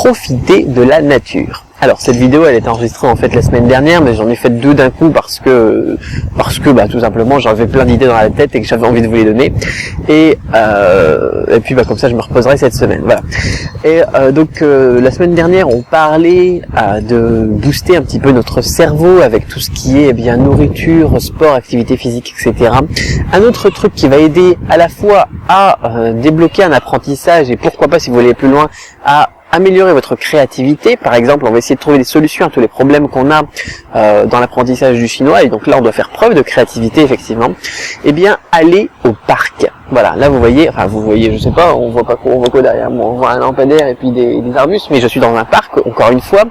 profiter de la nature. Alors cette vidéo elle est enregistrée en fait la semaine dernière, mais j'en ai fait deux d'un coup parce que tout simplement j'avais plein d'idées dans la tête et que j'avais envie de vous les donner. Et puis comme ça je me reposerai cette semaine. Voilà. Et donc la semaine dernière on parlait de booster un petit peu notre cerveau avec tout ce qui est nourriture, sport, activité physique, etc. Un autre truc qui va aider à la fois à débloquer un apprentissage et pourquoi pas si vous voulez aller plus loin à améliorer votre créativité. Par exemple, on va essayer de trouver des solutions à tous les problèmes qu'on a dans l'apprentissage du chinois, et donc là on doit faire preuve de créativité effectivement. Eh bien, allez au parc. Voilà, là vous voyez, je sais pas, on voit pas quoi, on voit quoi derrière moi, on voit un lampadaire et puis des arbustes, mais je suis dans un parc, encore une fois.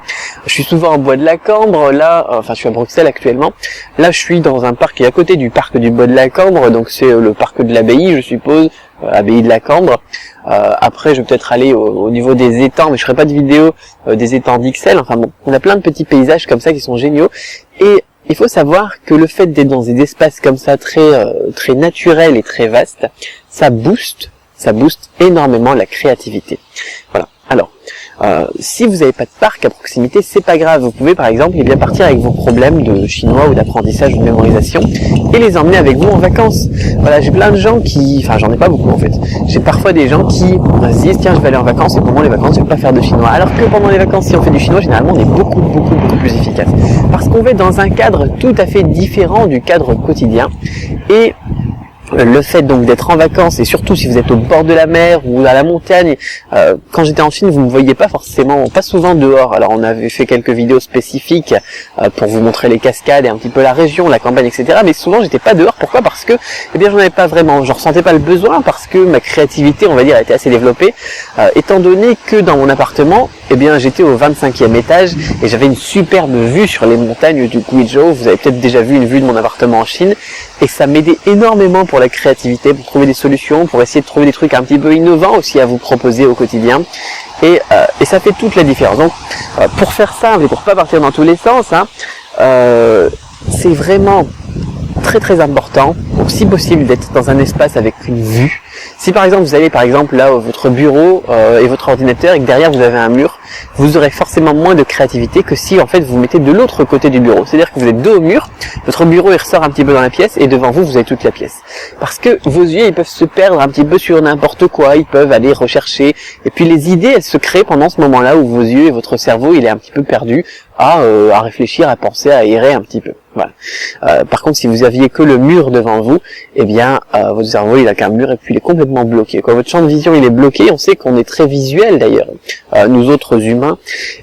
Je suis souvent en Bois de la Cambre, là, je suis à Bruxelles actuellement. Là, je suis dans un parc qui est à côté du parc du Bois de la Cambre, donc c'est le parc de l'abbaye, je suppose, abbaye de la Cambre. Après, je vais peut-être aller au niveau des étangs, mais je ferai pas de vidéo des étangs d'Ixelles. Enfin bon, on a plein de petits paysages comme ça qui sont géniaux. Et il faut savoir que le fait d'être dans des espaces comme ça très naturels et très vastes, ça booste énormément la créativité. Voilà. Alors, si vous n'avez pas de parc à proximité, c'est pas grave. Vous pouvez par exemple partir avec vos problèmes de chinois ou d'apprentissage ou de mémorisation et les emmener avec vous en vacances. Voilà, j'ai plein de gens j'en ai pas beaucoup en fait. J'ai parfois des gens qui se disent tiens je vais aller en vacances et pendant les vacances je vais pas faire de chinois. Alors que pendant les vacances si on fait du chinois généralement on est beaucoup plus efficace. Parce qu'on va être dans un cadre tout à fait différent du cadre quotidien et le fait donc d'être en vacances et surtout si vous êtes au bord de la mer ou à la montagne, quand j'étais en Chine vous me voyez pas souvent dehors. Alors on avait fait quelques vidéos spécifiques pour vous montrer les cascades et un petit peu la région, la campagne, etc. Mais souvent j'étais pas dehors. Pourquoi? Parce que j'en avais pas vraiment, je ressentais pas le besoin parce que ma créativité on va dire était assez développée, étant donné que dans mon appartement j'étais au 25e étage et j'avais une superbe vue sur les montagnes du Guizhou. Vous avez peut-être déjà vu une vue de mon appartement en Chine et ça m'aidait énormément pour la créativité, pour trouver des solutions, pour essayer de trouver des trucs un petit peu innovants aussi à vous proposer au quotidien. Et ça fait toute la différence. Donc pour faire simple et pour pas partir dans tous les sens, c'est vraiment très important, donc si possible d'être dans un espace avec une vue. Si par exemple vous allez là à votre bureau et votre ordinateur et que derrière vous avez un mur, vous aurez forcément moins de créativité que si en fait vous vous mettez de l'autre côté du bureau. C'est-à-dire que vous êtes dos au mur, votre bureau il ressort un petit peu dans la pièce et devant vous avez toute la pièce. Parce que vos yeux ils peuvent se perdre un petit peu sur n'importe quoi, ils peuvent aller rechercher et puis les idées elles se créent pendant ce moment-là où vos yeux et votre cerveau il est un petit peu perdu à réfléchir, à penser, à errer un petit peu. Voilà. Par contre, si vous aviez que le mur devant vous, votre cerveau il a qu'un mur et puis il est complètement bloqué. Quand votre champ de vision il est bloqué, on sait qu'on est très visuel d'ailleurs, nous autres humains,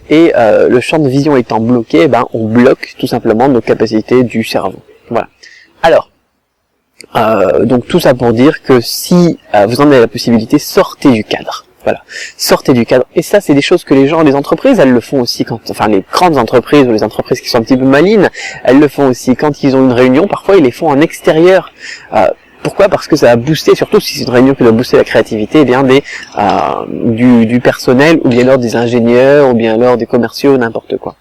et le champ de vision étant bloqué, on bloque tout simplement nos capacités du cerveau. Voilà. Alors, donc tout ça pour dire que si vous en avez la possibilité, sortez du cadre. Voilà, sortez du cadre. Et ça, c'est des choses que les gens, les entreprises, elles le font aussi les grandes entreprises ou les entreprises qui sont un petit peu malines, elles le font aussi quand ils ont une réunion. Parfois, ils les font en extérieur. Pourquoi? Parce que ça va booster, surtout si c'est une réunion qui doit booster la créativité, du personnel ou bien alors des ingénieurs ou bien alors des commerciaux, n'importe quoi.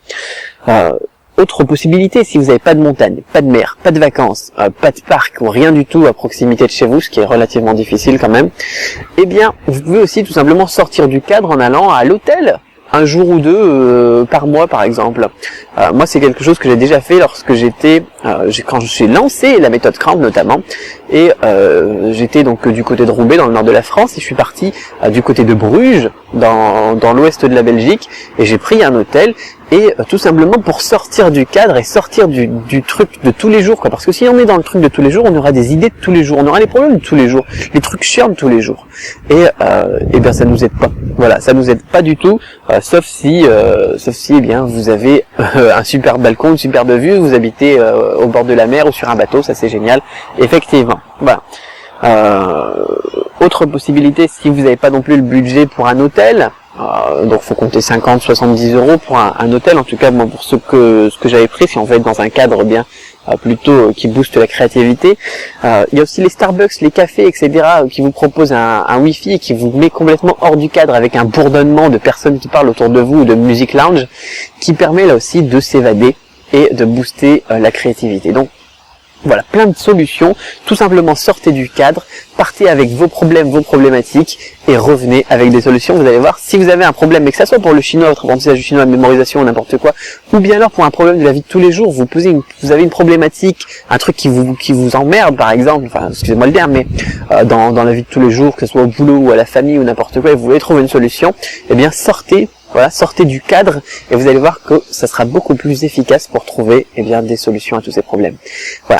Autre possibilité, si vous n'avez pas de montagne, pas de mer, pas de vacances, pas de parc ou rien du tout à proximité de chez vous, ce qui est relativement difficile quand même, vous pouvez aussi tout simplement sortir du cadre en allant à l'hôtel. Un jour ou deux par mois par exemple. Moi c'est quelque chose que j'ai déjà fait lorsque quand je suis lancé la méthode Cramp notamment, et j'étais donc du côté de Roubaix dans le nord de la France et je suis parti du côté de Bruges dans l'ouest de la Belgique et j'ai pris un hôtel et tout simplement pour sortir du cadre et sortir du truc de tous les jours, quoi. Parce que si on est dans le truc de tous les jours, on aura des idées de tous les jours, on aura les problèmes de tous les jours, les trucs chiants de tous les jours. Et ça nous aide pas. Voilà, ça nous aide pas du tout, sauf si vous avez un super balcon, une superbe vue, vous habitez au bord de la mer ou sur un bateau, ça c'est génial. Effectivement. Voilà. Autre possibilité, si vous n'avez pas non plus le budget pour un hôtel, donc faut compter 50-70 euros pour un hôtel, en tout cas moi pour ce que j'avais pris, si on veut être dans un cadre plutôt qui booste la créativité. Il y a aussi les Starbucks, les cafés, etc. qui vous proposent un Wi-Fi et qui vous met complètement hors du cadre avec un bourdonnement de personnes qui parlent autour de vous ou de musique lounge qui permet là aussi de s'évader et de booster la créativité. Donc Voilà, plein de solutions. Tout simplement, sortez du cadre, partez avec vos problèmes, vos problématiques et revenez avec des solutions. Vous allez voir, si vous avez un problème, mais que ça soit pour le chinois, votre apprentissage du chinois, la mémorisation, n'importe quoi, ou bien alors pour un problème de la vie de tous les jours, vous avez une problématique, un truc qui vous emmerde, par exemple, enfin, excusez-moi le terme, mais dans la vie de tous les jours, que ce soit au boulot ou à la famille ou n'importe quoi, et vous voulez trouver une solution, eh bien, sortez du cadre et vous allez voir que ça sera beaucoup plus efficace pour trouver des solutions à tous ces problèmes. Voilà.